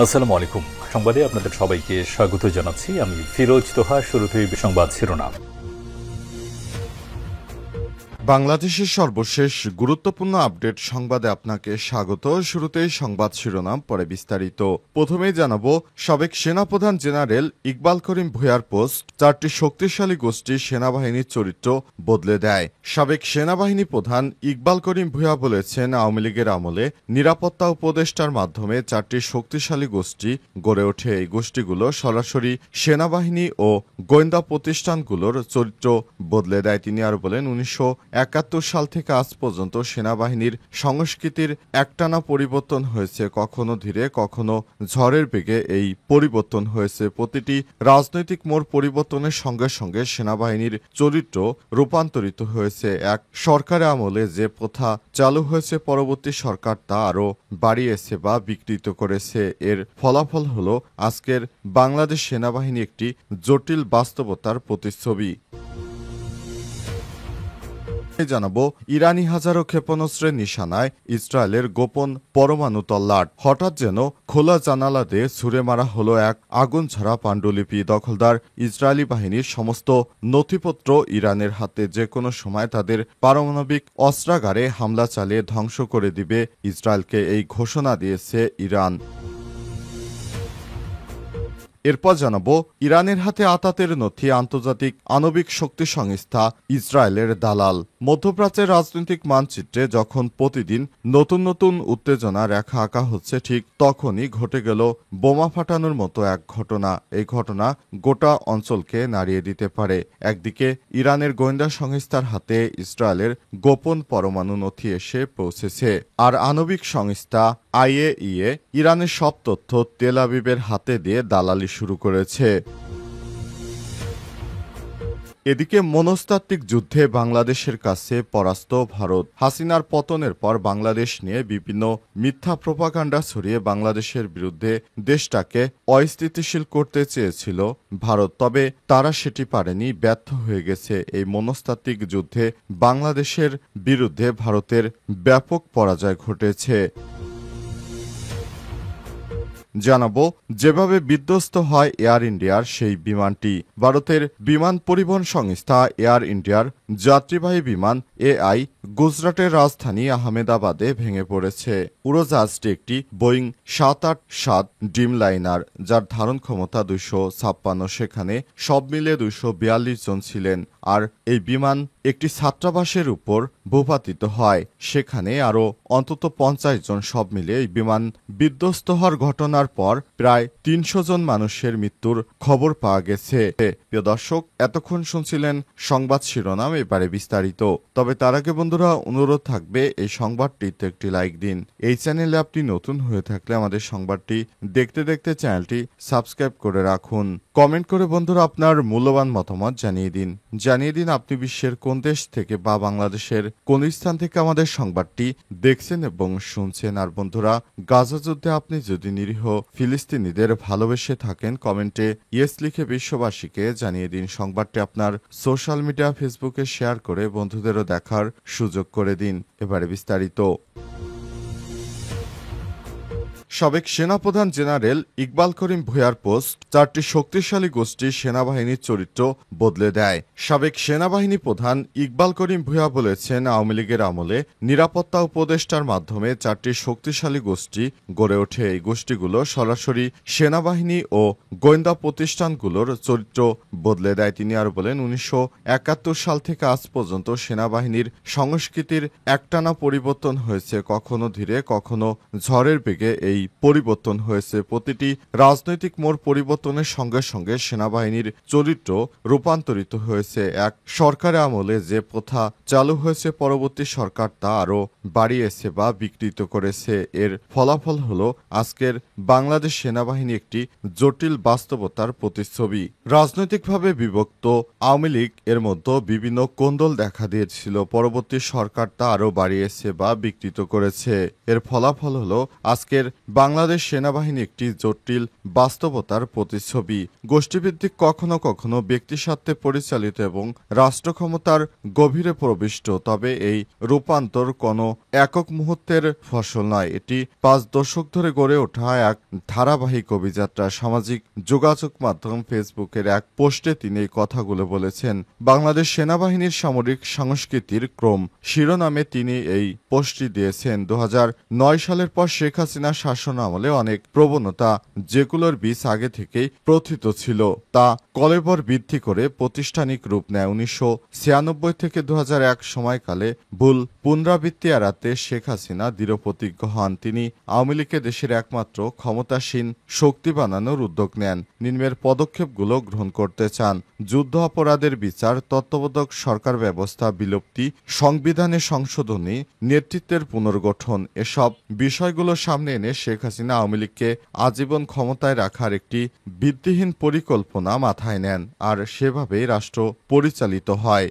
আসসালামু আলাইকুম। সংবাদে আপনাদের সবাইকে স্বাগত জানাচ্ছি। আমি ফিরোজ তোহা। শুরুতেই সংবাদ শিরোনাম। বাংলাদেশের সর্বশেষ গুরুত্বপূর্ণ আপডেট সংবাদে আপনাকে স্বাগত। শুরুতেই সংবাদ শিরোনাম, পরে বিস্তারিত। প্রথমেই জানাবো, সাবেক সেনাপ্রধান জেনারেল ইকবাল করিম ভূঁইয়ার পোস্ট, 4টি শক্তিশালী গোষ্ঠী সেনাবাহিনীর চরিত্র বদলে দেয়। সাবেক সেনাবাহিনী প্রধান ইকবাল করিম ভূঁইয়া বলেছেন, আওয়ামী লীগের আমলে নিরাপত্তা উপদেষ্টার মাধ্যমে 4টি শক্তিশালী গোষ্ঠী গড়ে ওঠে। এই গোষ্ঠীগুলো সরাসরি সেনাবাহিনী ও গোয়েন্দা প্রতিষ্ঠানগুলোর চরিত্র বদলে দেয়। তিনি আরও বলেন, 1971 সাল থেকে আজ পর্যন্ত সেনাবাহিনীর সংস্কৃতির একটানা পরিবর্তন হয়েছে, কখনো ধীরে কখনো ঝড়ের বেগে এই পরিবর্তন হয়েছে। প্রতিটি রাজনৈতিক মোড় পরিবর্তনের সঙ্গে সঙ্গে সেনাবাহিনীর চরিত্র রূপান্তরিত হয়েছে। এক সরকারের আমলে যে প্রথা চালু হয়েছে, পরবর্তী সরকার তা আরও বাড়িয়েছে বা বিকৃত করেছে। এর ফলাফল হলো আজকের বাংলাদেশ সেনাবাহিনী একটি জটিল বাস্তবতার প্রতিচ্ছবি। জানাবো, ইরানি হাজারো ক্ষেপণাস্ত্রের নিশানায় ইসরায়েলের গোপন পরমাণু তল্লাট। হঠাৎ যেন খোলা জানালা দিয়ে ছুড়ে মারা হলো এক আগুন ছাড়া পাণ্ডুলিপি। দখলদার ইসরায়েলি বাহিনীর সমস্ত নথিপত্র ইরানের হাতে, যে কোনো সময় তাদের পারমাণবিক অস্ত্রাগারে হামলা চালিয়ে ধ্বংস করে দিবে ইসরায়েলকে, এই ঘোষণা দিয়েছে ইরান। এরপর জানাবো, ইরানের হাতে আতাতের নথি, আন্তর্জাতিক আণবিক শক্তি সংস্থা ইসরায়েলের দালাল। মধ্যপ্রাচ্যের রাজনৈতিক মানচিত্রে যখন প্রতিদিন নতুন নতুন উত্তেজনা রেখা আঁকা হচ্ছে, ঠিক তখনই ঘটে গেল বোমা ফাটানোর মতো এক ঘটনা। এই ঘটনা গোটা অঞ্চলকে নাড়িয়ে দিতে পারে। একদিকে ইরানের গোয়েন্দা সংস্থার হাতে ইসরায়েলের গোপন পরমাণু নথি এসে পৌঁছেছে, আর আণবিক সংস্থা IAEA ইরানের সব তথ্য তেল আবিবের হাতে দিয়ে দালালি শুরু করেছে। এদিকে মনস্তাত্ত্বিক যুদ্ধে বাংলাদেশের কাছে পরাস্ত ভারত। হাসিনার পতনের পর বাংলাদেশ নিয়ে বিভিন্ন মিথ্যা প্রোপাগান্ডা ছড়িয়ে বাংলাদেশের বিরুদ্ধে দেশটাকে অস্থিতিশীল করতে চেয়েছিল ভারত, তবে তারা সেটি পারেনি, ব্যর্থ হয়ে গেছে। এই মনস্তাত্ত্বিক যুদ্ধে বাংলাদেশের বিরুদ্ধে ভারতের ব্যাপক পরাজয় ঘটেছে। জানাবো, যেভাবে বিধ্বস্ত হয় এয়ার ইন্ডিয়ার সেই বিমানটি। ভারতের বিমান পরিবহন সংস্থা এয়ার ইন্ডিয়ার যাত্রীবাহী বিমান AI গুজরাটের রাজধানী আহমেদাবাদে ভেঙে পড়েছে। উড়োজাহাজটি একটি বোয়িং 787 ড্রিম লাইনার, যার ধারণ ক্ষমতা 256। সেখানে সব মিলে 242 জন ছিলেন। আর এই বিমান একটি ছাত্রাবাসের উপর ভূপাতিত হয়। সেখানে আরও অন্তত 50 জন। সব মিলে এই বিমান বিধ্বস্ত হওয়ার ঘটনার পর প্রায় 300 জন মানুষের মৃত্যুর খবর পাওয়া গেছে। প্রিয় দর্শক, এতক্ষণ শুনছিলেন সংবাদ শিরোনাম, এবারে বিস্তারিত। তবে তার আগে বন্ধুরা, অনুরোধ থাকবে এই সংবাদটিতে একটি লাইক দিন। এই চ্যানেলে আপনি নতুন হয়ে থাকলে আমাদের সংবাদটি দেখতে দেখতে চ্যানেলটি সাবস্ক্রাইব করে রাখুন। কমেন্ট করে বন্ধুরা আপনার মূল্যবান মতামত জানিয়ে দিন আপনি বিশ্বের কোন দেশ থেকে বা বাংলাদেশের কোন স্থান থেকে আমাদের সংবাদটি দেখছেন এবং শুনছেন। আর বন্ধুরা, গাজা যুদ্ধে আপনি যদি নিরীহ ফিলিস্তিনিদের ভালোবেসে থাকেন, কমেন্টে ইয়েস লিখে বিশ্ববাসীকে জানিয়ে দিন। সংবাদটি আপনার সোশ্যাল মিডিয়া ফেসবুকে শেয়ার করে বন্ধুদেরও দেখার সুযোগ করে দিন। এবারে বিস্তারিত। সাবেক সেনাপ্রধান জেনারেল ইকবাল করিম ভূঁইয়ার পোস্ট, 4টি শক্তিশালী গোষ্ঠী সেনাবাহিনীর চরিত্র বদলে দেয়। সাবেক সেনাবাহিনী প্রধান ইকবাল করিম ভূঁইয়া বলেছেন, আওয়ামী লীগের আমলে নিরাপত্তা উপদেষ্টার মাধ্যমে 4টি শক্তিশালী গোষ্ঠী গড়ে ওঠে। এই গোষ্ঠীগুলো সরাসরি সেনাবাহিনী ও গোয়েন্দা প্রতিষ্ঠানগুলোর চরিত্র বদলে দেয়। তিনি আরও বলেন, 1971 সাল থেকে আজ পর্যন্ত সেনাবাহিনীর সংস্কৃতির একটানা পরিবর্তন হয়েছে, কখনো ধীরে কখনো ঝড়ের বেগে এই পরিবর্তন হয়েছে। প্রতিটি রাজনৈতিক মোড় পরিবর্তনের সঙ্গে সঙ্গে সেনাবাহিনীর চরিত্র রূপান্তরিত হয়েছে। এক সরকারের আমলে যে প্রথা চালু হয়েছে, পরবর্তী সরকার তা আরও বাড়িয়েছে বা বিকৃত করেছে। এর ফলাফল হলো আজকের বাংলাদেশ সেনাবাহিনী একটি জটিল বাস্তবতার প্রতিচ্ছবি। রাজনৈতিকভাবে বিভক্ত আওয়ামী লীগ এর মধ্যে বিভিন্ন কোন্দল দেখা দিয়েছিল, পরবর্তী সরকার তা আরও বাড়িয়েছে বা বিকৃত করেছে। এর ফলাফল হলো আজকের বাংলাদেশ সেনাবাহিনী একটি জটিল বাস্তবতার প্রতিচ্ছবি। গোষ্ঠীভিত্তিক, কখনো কখনো ব্যক্তিস্বার্থে পরিচালিত এবং রাষ্ট্র ক্ষমতার গভীরে প্রবিষ্ট। তবে এই রূপান্তর কোনো একক মুহূর্তের ফসল নয়, এটি 5 দশক ধরে গড়ে ওঠা এক ধারাবাহিক অভিযাত্রা। সামাজিক যোগাযোগ মাধ্যম ফেসবুকের এক পোস্টে তিনি এই কথাগুলো বলেছেন। বাংলাদেশ সেনাবাহিনীর সামরিক সংস্কৃতির ক্রম শিরোনামে তিনি এই পোস্টটি দিয়েছেন। 2009 সালের পর শেখ হাসিনা শাসন আমলে অনেক প্রবণতা, যেগুলোর বীজ আগে থেকেই প্রথিত ছিল, তা কলেবর বৃদ্ধি করে প্রাতিষ্ঠানিক রূপ নেয়। 1996 থেকে 2001 সময়কালে ভুল পুনরাবৃত্তি এড়াতে শেখ হাসিনা দৃঢ়প্রতিজ্ঞ হন। তিনি আওয়ামী লীগকে দেশের একমাত্র ক্ষমতাসীন শক্তি বানানোর উদ্যোগ নেন, নিম্নের পদক্ষেপগুলো গ্রহণ করতে চান: যুদ্ধ অপরাধের বিচার, তত্ত্বাবধায়ক সরকার ব্যবস্থা বিলুপ্তি, সংবিধানে সংশোধনী, নেতৃত্বের পুনর্গঠন। এসব বিষয়গুলো সামনে এনে শেখ হাসিনা আওয়ামী লীগকে আজীবন ক্ষমতায় রাখার একটি ভিত্তিহীন পরিকল্পনা মাথায় নেন, আর সেভাবেই রাষ্ট্র পরিচালিত হয়।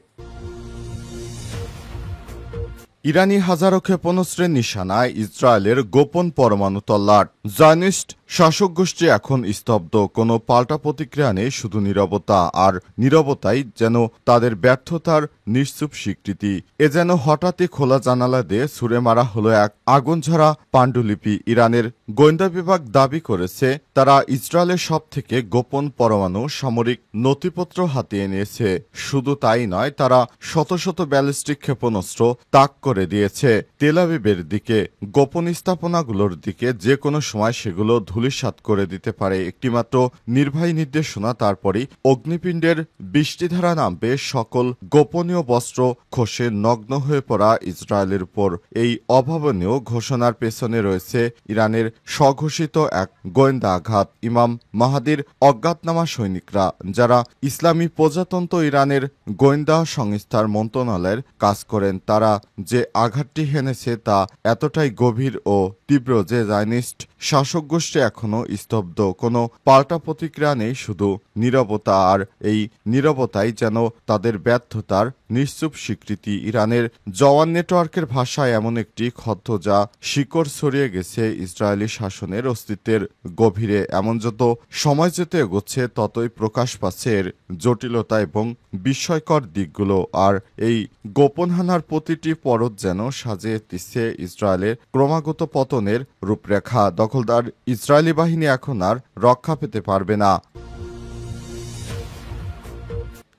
ইরানি হাজারো ক্ষেপণাস্ত্রের নিশানায় ইসরায়েলের গোপন পরমাণু তল্লাট। জায়নিস্ট শাসক গোষ্ঠী এখন স্তব্ধ, কোনো পাল্টা প্রতিক্রিয়া নেই, শুধু নীরবতা। আর নীরবতাই যেন তাদের ব্যর্থতার নিশ্চুপ স্বীকৃতি। এ যেন হঠাৎই খোলা জানালা দিয়ে ছুড়ে মারা হলো এক আগুনঝরা পাণ্ডুলিপি। ইরানের গোয়েন্দা বিভাগ দাবি করেছে তারা ইসরায়েলের সব থেকে গোপন পরমাণু সামরিক নথিপত্র হাতিয়ে নিয়েছে। শুধু তাই নয়, তারা শত শত ব্যালিস্টিক ক্ষেপণাস্ত্র তাক করে দিয়েছে তেল আবিবের দিকে, গোপন স্থাপনাগুলোর দিকে। যে কোনো সময় সেগুলো ধূলিসাৎ করে দিতে পারে একটিমাত্র নির্বাহী নির্দেশনা। তারপরই অগ্নিপিণ্ডের বৃষ্টিধারা নামবে, সকল গোপনীয় বস্ত্র খসে নগ্ন হয়ে পড়া ইসরায়েলের উপর। এই অভাবনীয় ঘোষণার পেছনে রয়েছে ইরানের স্বঘোষিত এক গোয়েন্দা আঘাত। ইমাম মাহাদির অজ্ঞাতনামা সৈনিকরা, যারা ইসলামী প্রজাতন্ত্র ইরানের গোয়েন্দা সংস্থার মন্ত্রণালয়ের কাজ করেন, তারা যে আঘাতটি হেনেছে তা এতটাই গভীর ও তীব্র যে জায়নিস্ট শাসক গোষ্ঠী এখনো স্তব্ধ। কোনো পাল্টা প্রতিক্রিয়া নেই, শুধু নীরবতা। আর এই নীরবতাই যেন তাদের ব্যর্থতার নিশ্চুপ স্বীকৃতি। ইরানের জওয়ান নেটওয়ার্কের ভাষায় এমন একটি ক্ষত যা শিকড় ছড়িয়ে গেছে ইসরায়েলি শাসনের অস্তিত্বের গভীরে। এমন যত সময় যেতে এগোচ্ছে ততই প্রকাশ পাচ্ছে এর জটিলতা এবং বিস্ময়কর দিকগুলো। আর এই গোপন হানার প্রতিটি পরত যেন সাজিয়ে দিচ্ছে ইসরায়েলের ক্রমাগত পতনের রূপরেখা। দখলদার ইসরায়েলি বাহিনী এখন আর রক্ষা পেতে পারবে না।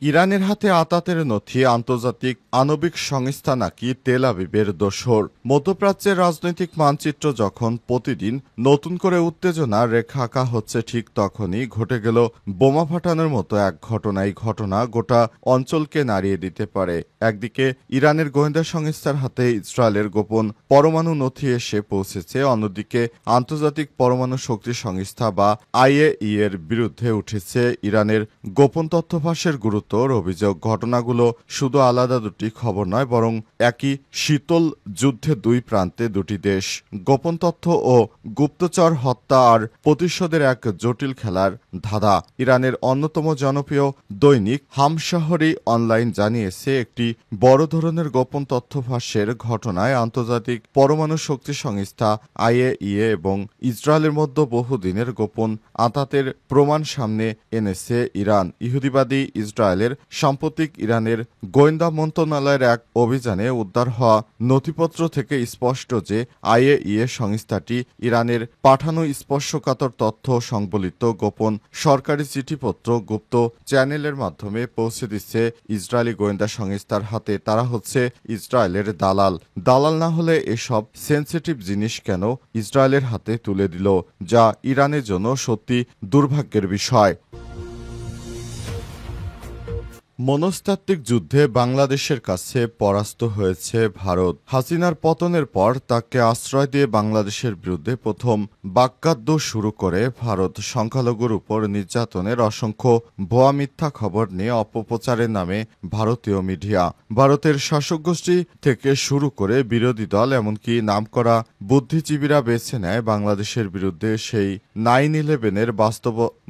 ইরানের হাতে আতাতের নথি, আন্তর্জাতিক আণবিক সংস্থা নাকি তেল আবিবের দোসর। মধ্যপ্রাচ্যের রাজনৈতিক মানচিত্র যখন প্রতিদিন নতুন করে উত্তেজনার রেখা আঁকা হচ্ছে, ঠিক তখনই ঘটে গেল বোমা ফাটানোর মতো এক ঘটনা। এই ঘটনা গোটা অঞ্চলকে নাড়িয়ে দিতে পারে। একদিকে ইরানের গোয়েন্দা সংস্থার হাতে ইসরায়েলের গোপন পরমাণু নথি এসে পৌঁছেছে, অন্যদিকে আন্তর্জাতিক পরমাণু শক্তি সংস্থা বা IAEA এর বিরুদ্ধে উঠেছে ইরানের গোপন তথ্য ফাঁসের গুরুত্ব অভিযোগ। ঘটনাগুলো শুধু আলাদা দুটি খবর নয়, বরং একই শীতল যুদ্ধে দুই প্রান্তে দুটি দেশ, গোপন তথ্য ও গুপ্তচর হত্যা আর প্রতিশোধের এক জটিল খেলার ধাঁধা। ইরানের অন্যতম জনপ্রিয় দৈনিক হামশহরি অনলাইন জানিয়েছে, একটি বড় ধরনের গোপন তথ্য ফাঁসের ঘটনায় আন্তর্জাতিক পরমাণু শক্তি সংস্থা IAEA এবং ইসরায়েলের মধ্যে বহুদিনের গোপন আঁতাতের প্রমাণ সামনে এনেছে ইরান। ইহুদিবাদী ইসরায়েলের সাম্প্রতিক ইরানের গোয়েন্দা মন্ত্রণালয়ের এক অভিযানে উদ্ধার হওয়া নথিপত্র থেকে স্পষ্ট যে IAEA সংস্থাটি ইরানের পাঠানো স্পর্শকাতর তথ্য সংবলিত গোপন সরকারি চিঠিপত্র গুপ্ত চ্যানেলের মাধ্যমে পৌঁছে দিচ্ছে ইসরায়েলি গোয়েন্দা সংস্থার হাতে। তারা হচ্ছে ইসরায়েলের দালাল। দালাল না হলে এসব সেনসিটিভ জিনিস কেন ইসরায়েলের হাতে তুলে দিল, যা ইরানের জন্য সত্যি দুর্ভাগ্যের বিষয়। মনস্তাত্ত্বিক যুদ্ধে বাংলাদেশের কাছে পরাস্ত হয়েছে ভারত। হাসিনার পতনের পর তাকে আশ্রয় দিয়ে বাংলাদেশের বিরুদ্ধে প্রথম বাক্যাদ্য শুরু করে ভারত। সংখ্যালঘুর উপর নির্যাতনের অসংখ্য ভুয়া মিথ্যা খবর নিয়ে অপপ্রচারের নামে ভারতীয় মিডিয়া, ভারতের শাসক গোষ্ঠী থেকে শুরু করে বিরোধী দল, এমনকি নামকরা বুদ্ধিজীবীরা বেছে নেয় বাংলাদেশের বিরুদ্ধে সেই 9/11-এর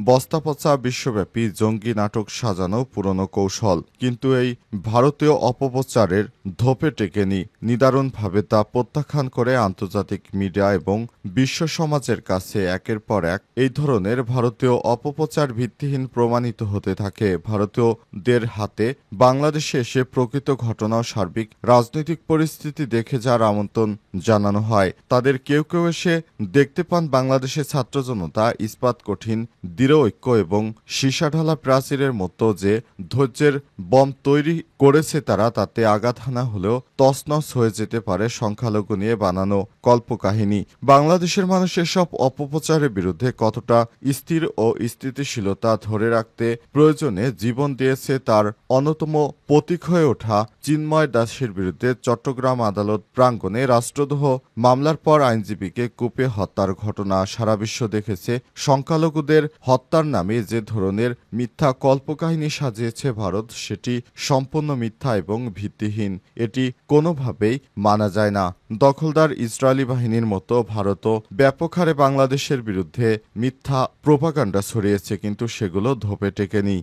বস্তাপচা বিশ্বব্যাপী জঙ্গি নাটক সাজানো পুরনো কৌশল। কৌশল, কিন্তু এই ভারতীয় অপপ্রচারের ধোপে টেকেনি। নিদারুণভাবে তা প্রত্যাখ্যান করে আন্তর্জাতিক মিডিয়া এবং বিশ্ব সমাজের কাছে একের পর এক এই ধরনের ভারতীয় অপপ্রচার ভিত্তিহীন প্রমাণিত হতে থাকে। ভারতীয়দের হাতে বাংলাদেশে এসে প্রকৃত ঘটনা ও সার্বিক রাজনৈতিক পরিস্থিতি দেখে যার আমন্ত্রণ জানানো হয়, তাদের কেউ কেউ এসে দেখতে পান বাংলাদেশের ছাত্র জনতা ইস্পাত কঠিন দৃঢ় ঐক্য এবং সীসাঢালা প্রাচীরের মতো যে ধৈর্যের বম তৈরি করেছে তারা, তাতে আঘাত হানা হলেও তছনছ হয়ে যেতে পারে সংখ্যালঘু নিয়ে বানানো কল্পকাহিনী। বাংলাদেশের মানুষ এসব অপপ্রচারের বিরুদ্ধে কতটা স্থির ও স্থিতিশীলতা ধরে রাখতে প্রয়োজনে জীবন দিয়েছে তার অন্যতম প্রতীক হয়ে ওঠা চিন্ময় দাসের বিরুদ্ধে চট্টগ্রাম আদালত প্রাঙ্গণে রাষ্ট্রদ্রোহ মামলার পর আইনজীবীকে কুপিয়ে হত্যার ঘটনা সারা বিশ্ব দেখেছে। সংখ্যালঘুদের হত্যার নামে যে ধরনের মিথ্যা কল্পকাহিনী সাজিয়েছে ভারত, সেটি সম্পূর্ণ মিথ্যা এবং ভিত্তিহীন। এটি কোনোভাবেই মানা যায় না। দখলদার ইসরায়েলি বাহিনীর মতো ভারতও ব্যাপক হারে বাংলাদেশের বিরুদ্ধে মিথ্যা প্রোপাগান্ডা ছড়িয়েছে, কিন্তু সেগুলো ধোপে টেকেনি।